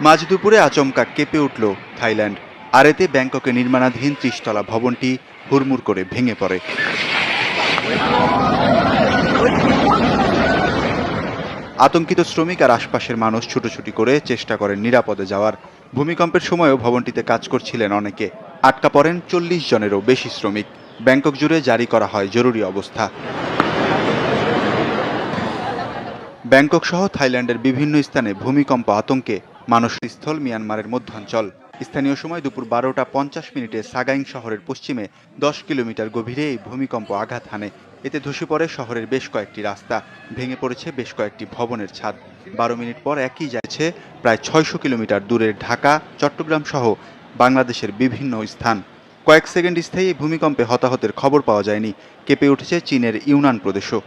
মাঝ দুপুরে আচমকা কেঁপে উঠল থাইল্যান্ড। আর এতে ব্যাংককে নির্মাণাধীন ৩০ তলা ভবনটি হুড়মুড় করে ভেঙে পড়ে। আতঙ্কিত শ্রমিক আর আশপাশের মানুষ ছুটোছুটি করে চেষ্টা করেন নিরাপদে যাওয়ার। ভূমিকম্পের সময়ও ভবনটিতে কাজ করছিলেন অনেকে। আটকা পড়েন ৪০ জনেরও বেশি শ্রমিক। ব্যাংকক জুড়ে জারি করা হয় জরুরি অবস্থা। ব্যাংকক সহ থাইল্যান্ডের বিভিন্ন স্থানে ভূমিকম্প আতঙ্কে মানসস্থল মিয়ানমারের মধ্যাঞ্চল। স্থানীয় সময় দুপুর ১২টা ৫০ সাগাইং শহরের পশ্চিমে ১০ কিলোমিটার গভীরে এই ভূমিকম্প আঘাত হানে। এতে ধসে পড়ে শহরের বেশ কয়েকটি রাস্তা, ভেঙে পড়েছে বেশ কয়েকটি ভবনের ছাদ। ১২ মিনিট পর একই যাচ্ছে প্রায় ৬০০ কিলোমিটার দূরের ঢাকা, চট্টগ্রাম সহ বাংলাদেশের বিভিন্ন স্থান। কয়েক সেকেন্ড স্থায়ী এই ভূমিকম্পে হতাহতের খবর পাওয়া যায়নি। কেঁপে উঠেছে চীনের ইউনান প্রদেশও।